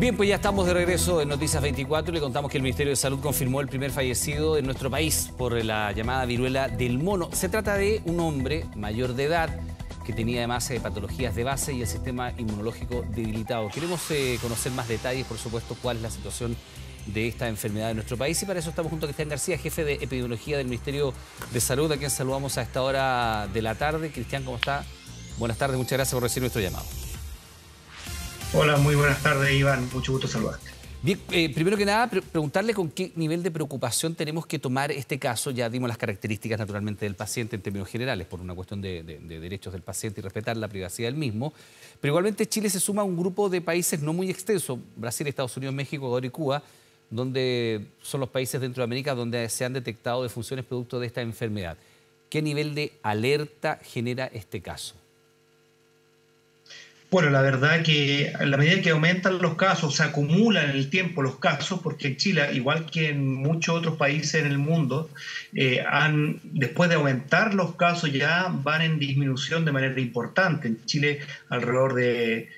Bien, pues ya estamos de regreso en Noticias 24 y le contamos que el Ministerio de Salud confirmó el primer fallecido en nuestro país por la llamada viruela del mono. Se trata de un hombre mayor de edad que tenía además patologías de base y el sistema inmunológico debilitado. Queremos conocer más detalles, por supuesto, cuál es la situación de esta enfermedad en nuestro país, y para eso estamos junto a Cristian García, jefe de epidemiología del Ministerio de Salud, a quien saludamos a esta hora de la tarde. Cristian, ¿cómo está? Buenas tardes, muchas gracias por recibir nuestro llamado. Hola, muy buenas tardes, Iván. Mucho gusto saludarte. Bien, primero que nada, preguntarle con qué nivel de preocupación tenemos que tomar este caso. Ya dimos las características, naturalmente, del paciente en términos generales, por una cuestión de derechos del paciente y respetar la privacidad del mismo. Pero igualmente Chile se suma a un grupo de países no muy extenso, Brasil, Estados Unidos, México, Ecuador y Cuba, donde son los países dentro de América donde se han detectado defunciones producto de esta enfermedad. ¿Qué nivel de alerta genera este caso? Bueno, la verdad que a la medida que aumentan los casos, se acumulan en el tiempo los casos, porque en Chile, igual que en muchos otros países en el mundo, después de aumentar los casos ya van en disminución de manera importante. En Chile alrededor de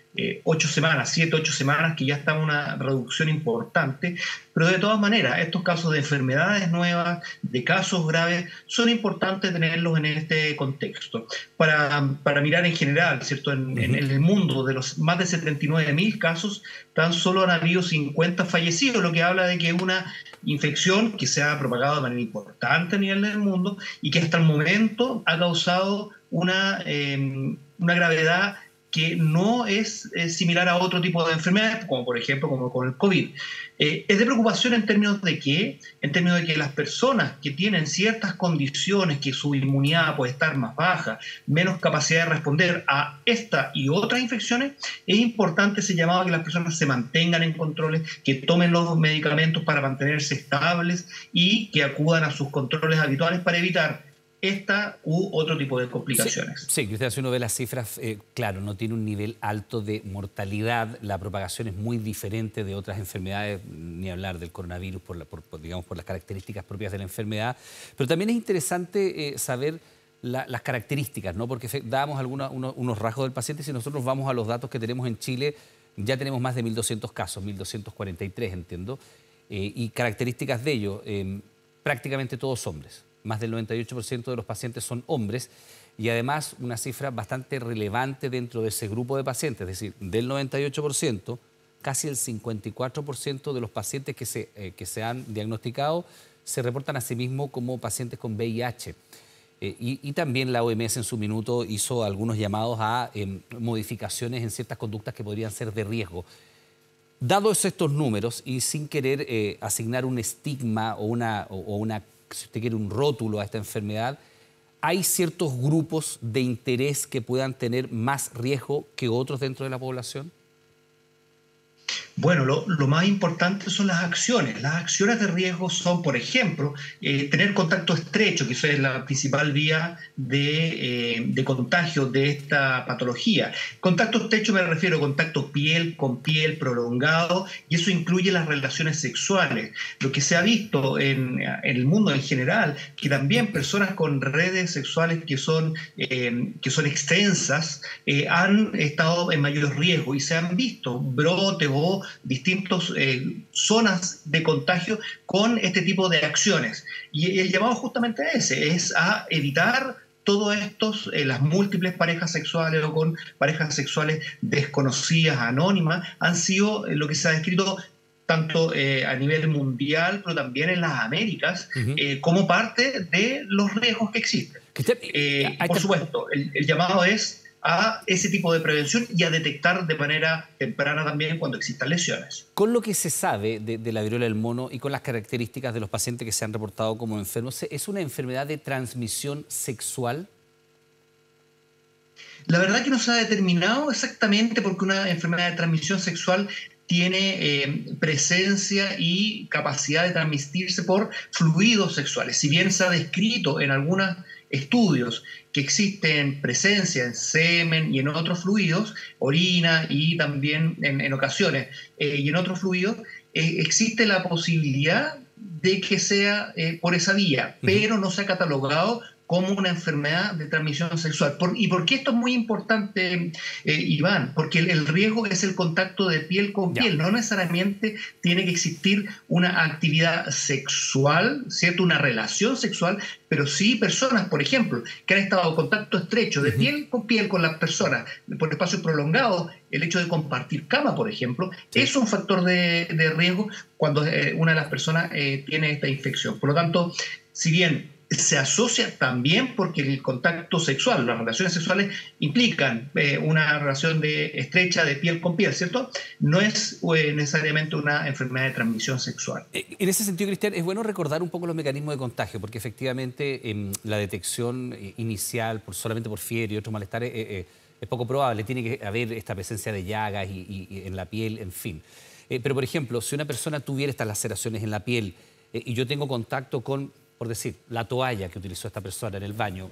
8 semanas, 7, 8 semanas, que ya está una reducción importante, pero de todas maneras, estos casos de enfermedades nuevas, de casos graves, son importantes tenerlos en este contexto. Para mirar en general, ¿cierto? En el mundo, de los más de 79.000 casos, tan solo han habido 50 fallecidos, lo que habla de que es una infección que se ha propagado de manera importante a nivel del mundo y que hasta el momento ha causado una gravedad que no es similar a otro tipo de enfermedades, como por ejemplo como con el COVID. Es de preocupación en términos de que las personas que tienen ciertas condiciones, que su inmunidad puede estar más baja, menos capacidad de responder a esta y otras infecciones, es importante ese llamado a que las personas se mantengan en controles, que tomen los medicamentos para mantenerse estables y que acudan a sus controles habituales para evitar esta u otro tipo de complicaciones. Sí, Cristian, si uno ve las cifras, claro, no tiene un nivel alto de mortalidad, la propagación es muy diferente de otras enfermedades, ni hablar del coronavirus por las características propias de la enfermedad, pero también es interesante saber las características, ¿no? Porque dábamos unos rasgos del paciente. Si nosotros vamos a los datos que tenemos en Chile, ya tenemos más de 1.200 casos, 1.243, entiendo, y características de ellos, prácticamente todos hombres. Más del 98% de los pacientes son hombres y además una cifra bastante relevante dentro de ese grupo de pacientes, es decir, del 98%, casi el 54% de los pacientes que se han diagnosticado se reportan a sí mismos como pacientes con VIH. Y también la OMS en su minuto hizo algunos llamados a modificaciones en ciertas conductas que podrían ser de riesgo. Dados estos números y sin querer asignar un estigma o una si usted quiere, un rótulo a esta enfermedad, ¿hay ciertos grupos de interés que puedan tener más riesgo que otros dentro de la población? Bueno, lo más importante son las acciones. Las acciones de riesgo son, por ejemplo, tener contacto estrecho, que eso es la principal vía de contagio de esta patología. Contacto estrecho me refiero a contacto piel con piel prolongado, y eso incluye las relaciones sexuales. Lo que se ha visto en el mundo en general, que también personas con redes sexuales que son extensas han estado en mayor riesgo y se han visto brotes o distintas zonas de contagio con este tipo de acciones. Y el llamado justamente a ese, es a evitar todos estos, las múltiples parejas sexuales o con parejas sexuales desconocidas, anónimas, han sido lo que se ha descrito tanto a nivel mundial, pero también en las Américas, como parte de los riesgos que existen. Por supuesto, el llamado es a ese tipo de prevención y a detectar de manera temprana también cuando existan lesiones. Con lo que se sabe de la viruela del mono y con las características de los pacientes que se han reportado como enfermos, ¿es una enfermedad de transmisión sexual? La verdad que no se ha determinado exactamente, porque una enfermedad de transmisión sexual tiene presencia y capacidad de transmitirse por fluidos sexuales. Si bien se ha descrito en algunos estudios que existen presencia en semen y en otros fluidos, orina y también en ocasiones, y en otros fluidos, existe la posibilidad de que sea por esa vía, pero no se ha catalogado como una enfermedad de transmisión sexual. ¿Y por qué esto es muy importante, Iván? Porque el riesgo es el contacto de piel con piel. No necesariamente tiene que existir una actividad sexual, ¿cierto? Una relación sexual, pero sí personas, por ejemplo, que han estado en contacto estrecho de piel con las personas por espacios prolongados. El hecho de compartir cama, por ejemplo, es un factor de riesgo cuando una de las personas tiene esta infección. Por lo tanto, si bien se asocia también porque el contacto sexual, las relaciones sexuales implican una relación estrecha de piel con piel, ¿cierto? No es necesariamente una enfermedad de transmisión sexual. En ese sentido, Cristian, es bueno recordar un poco los mecanismos de contagio, porque efectivamente la detección inicial solamente por fiebre y otros malestares es poco probable. Tiene que haber esta presencia de llagas y en la piel, en fin. Pero, por ejemplo, si una persona tuviera estas laceraciones en la piel y yo tengo contacto con, por decir, la toalla que utilizó esta persona en el baño,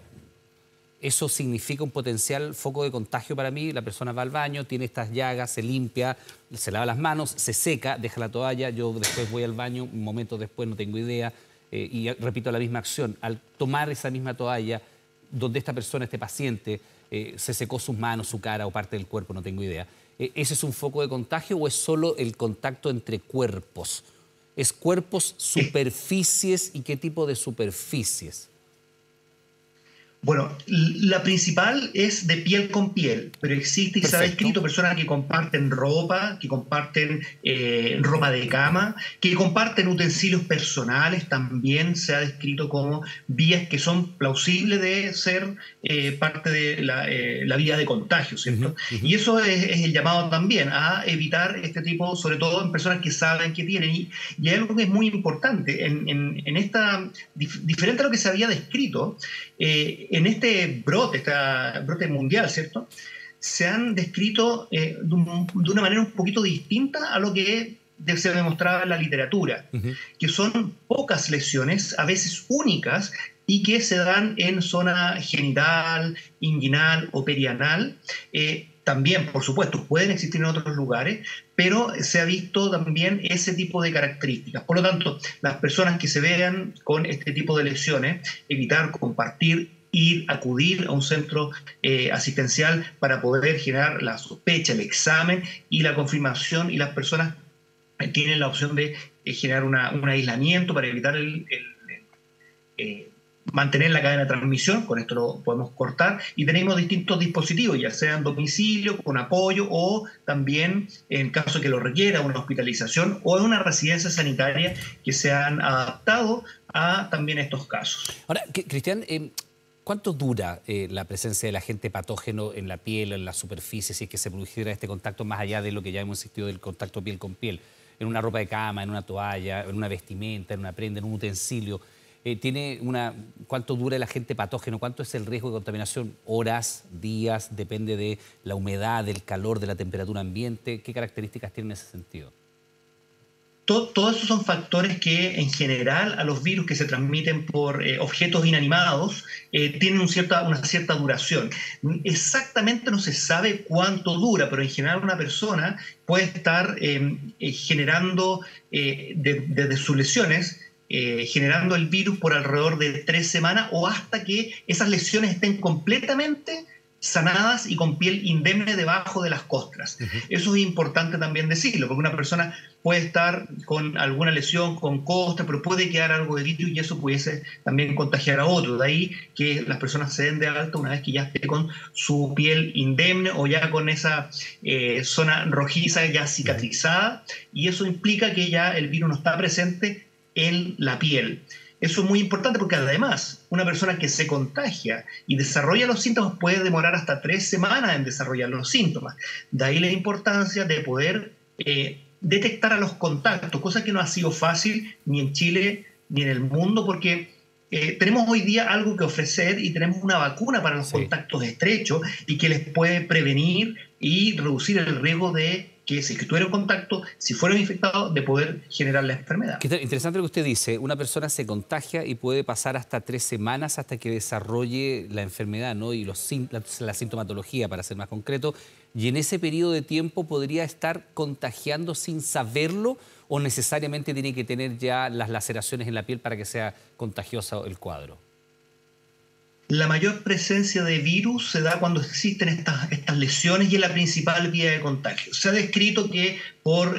¿eso significa un potencial foco de contagio para mí? La persona va al baño, tiene estas llagas, se limpia, se lava las manos, se seca, deja la toalla, yo después voy al baño, un momento después no tengo idea, y repito la misma acción. Al tomar esa misma toalla, donde esta persona, este paciente, se secó sus manos, su cara o parte del cuerpo, no tengo idea, ¿ese es un foco de contagio o es solo el contacto entre cuerpos? ¿Es cuerpos, superficies y qué tipo de superficies? Bueno, la principal es de piel con piel, pero existe y se ha descrito personas que comparten ropa, que comparten ropa de cama, que comparten utensilios personales, también se ha descrito como vías que son plausibles de ser parte de la vía de contagio, ¿cierto? Y eso es el llamado también a evitar este tipo, sobre todo en personas que saben que tienen. Y hay algo que es muy importante, en esta, diferente a lo que se había descrito, en este brote mundial, ¿cierto? Se han descrito de una manera un poquito distinta a lo que se demostraba en la literatura, que son pocas lesiones, a veces únicas, y que se dan en zona genital, inguinal o perianal. También, por supuesto, pueden existir en otros lugares, pero se ha visto también ese tipo de características. Por lo tanto, las personas que se vean con este tipo de lesiones, evitar compartir, acudir a un centro asistencial para poder generar la sospecha, el examen y la confirmación, y las personas tienen la opción de generar un aislamiento para evitar mantener la cadena de transmisión. Con esto lo podemos cortar, y tenemos distintos dispositivos, ya sea en domicilio, con apoyo, o también en caso que lo requiera, una hospitalización o en una residencia sanitaria que se han adaptado a también estos casos. Ahora, Cristian, ¿cuánto dura la presencia del agente patógeno en la piel, en la superficie, si es que se produjera este contacto más allá de lo que ya hemos insistido del contacto piel con piel? En una ropa de cama, en una toalla, en una vestimenta, en una prenda, en un utensilio. ¿Cuánto dura el agente patógeno? ¿Cuánto es el riesgo de contaminación? ¿Horas, días? ¿Depende de la humedad, del calor, de la temperatura ambiente? ¿Qué características tiene en ese sentido? Todos esos son factores que, en general, a los virus que se transmiten por objetos inanimados tienen una cierta duración. Exactamente no se sabe cuánto dura, pero en general una persona puede estar generando, desde sus lesiones, generando el virus por alrededor de 3 semanas, o hasta que esas lesiones estén completamente sanadas y con piel indemne debajo de las costras. Eso es importante también decirlo, porque una persona puede estar con alguna lesión, con costra, pero puede quedar algo de virus y eso pudiese también contagiar a otros. De ahí que las personas se den de alta una vez que ya esté con su piel indemne o ya con esa zona rojiza ya cicatrizada, y eso implica que ya el virus no está presente en la piel. Eso es muy importante porque, además, una persona que se contagia y desarrolla los síntomas puede demorar hasta 3 semanas en desarrollar los síntomas. De ahí la importancia de poder detectar a los contactos, cosa que no ha sido fácil ni en Chile ni en el mundo, porque tenemos hoy día algo que ofrecer y tenemos una vacuna para los contactos estrechos y que les puede prevenir y reducir el riesgo de que si tuvieron contacto, si fueron infectados, de poder generar la enfermedad. Interesante lo que usted dice. Una persona se contagia y puede pasar hasta 3 semanas hasta que desarrolle la enfermedad, ¿no? Y la sintomatología, para ser más concreto. Y en ese periodo de tiempo podría estar contagiando sin saberlo, o necesariamente tiene que tener ya las laceraciones en la piel para que sea contagioso el cuadro. La mayor presencia de virus se da cuando existen estas lesiones y es la principal vía de contagio. Se ha descrito que por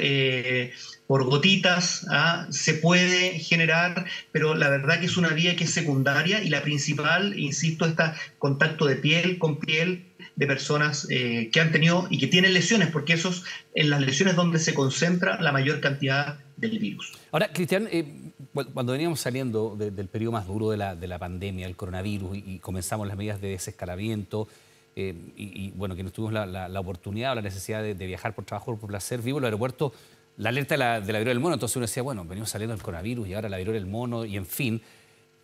gotitas se puede generar, pero la verdad que es una vía que es secundaria y la principal, insisto, está contacto de piel con piel de personas que han tenido y que tienen lesiones, porque esos en las lesiones donde se concentra la mayor cantidad del virus. Ahora, Cristian, cuando veníamos saliendo del periodo más duro de la pandemia, el coronavirus, y comenzamos las medidas de desescalamiento, bueno, que nos tuvimos la oportunidad o la necesidad de viajar por trabajo o por placer, vivo en el aeropuerto la alerta de la viruela del mono, entonces uno decía, bueno, venimos saliendo del coronavirus y ahora la viruela del mono, y en fin.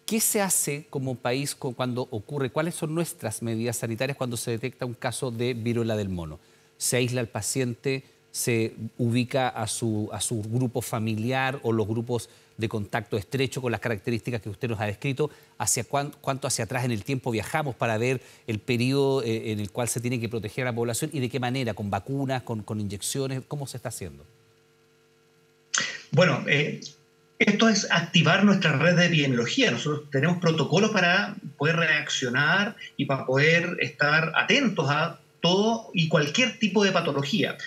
¿Qué se hace como país cuando ocurre? ¿Cuáles son nuestras medidas sanitarias cuando se detecta un caso de viruela del mono? ¿Se aísla al paciente? ¿Se ubica a su grupo familiar o los grupos de contacto estrecho con las características que usted nos ha descrito? ¿Cuánto hacia atrás en el tiempo viajamos para ver el periodo en el cual se tiene que proteger a la población y de qué manera? ¿Con vacunas, con inyecciones? ¿Cómo se está haciendo? Bueno, esto es activar nuestra red de epidemiología. Nosotros tenemos protocolos para poder reaccionar y para poder estar atentos a todo y cualquier tipo de patología.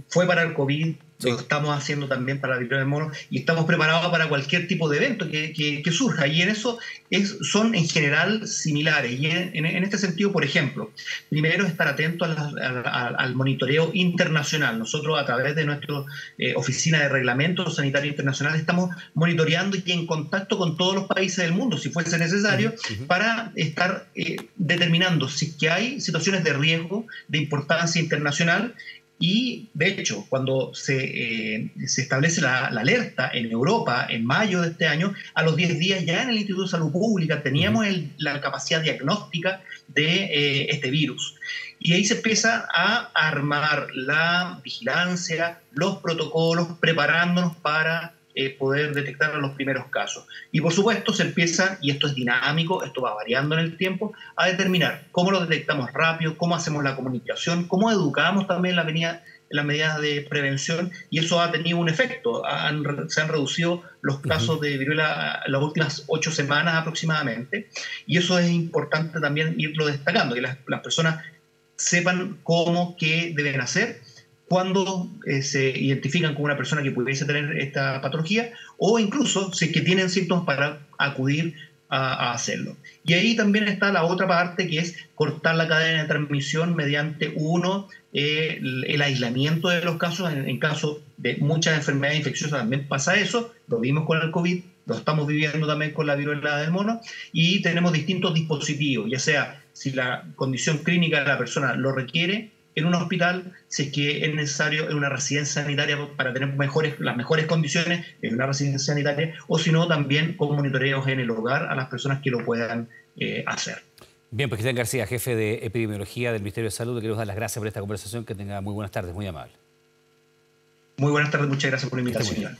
Fue para el COVID, sí. Lo estamos haciendo también para la viruela del mono y estamos preparados para cualquier tipo de evento que surja. Y en eso son en general similares. Y en este sentido, por ejemplo, primero estar atento al monitoreo internacional. Nosotros a través de nuestra oficina de reglamentos sanitarios internacionales estamos monitoreando y en contacto con todos los países del mundo, si fuese necesario, para estar determinando si que hay situaciones de riesgo de importancia internacional. Y, de hecho, cuando se establece la alerta en Europa en mayo de este año, a los 10 días ya en el Instituto de Salud Pública teníamos la capacidad diagnóstica de este virus. Y ahí se empieza a armar la vigilancia, los protocolos, preparándonos para poder detectar los primeros casos. Y por supuesto se empieza, y esto es dinámico, esto va variando en el tiempo, a determinar cómo lo detectamos rápido, cómo hacemos la comunicación, cómo educamos también las medidas de prevención, y eso ha tenido un efecto. Se han reducido los casos de viruela en las últimas 8 semanas aproximadamente, y eso es importante también irlo destacando, que las personas sepan qué deben hacer cuando se identifican con una persona que pudiese tener esta patología, o incluso si es que tienen síntomas para acudir a hacerlo. Y ahí también está la otra parte, que es cortar la cadena de transmisión mediante el aislamiento de los casos. En caso de muchas enfermedades infecciosas también pasa eso, lo vimos con el COVID, lo estamos viviendo también con la viruela del mono, y tenemos distintos dispositivos, ya sea si la condición clínica de la persona lo requiere, en un hospital, si es que es necesario en una residencia sanitaria para tener las mejores condiciones en una residencia sanitaria, o si no, también con monitoreos en el hogar a las personas que lo puedan hacer. Bien, pues Cristian García, jefe de epidemiología del Ministerio de Salud, le queremos dar las gracias por esta conversación. Que tenga muy buenas tardes, muy amable. Muy buenas tardes, muchas gracias por la invitación.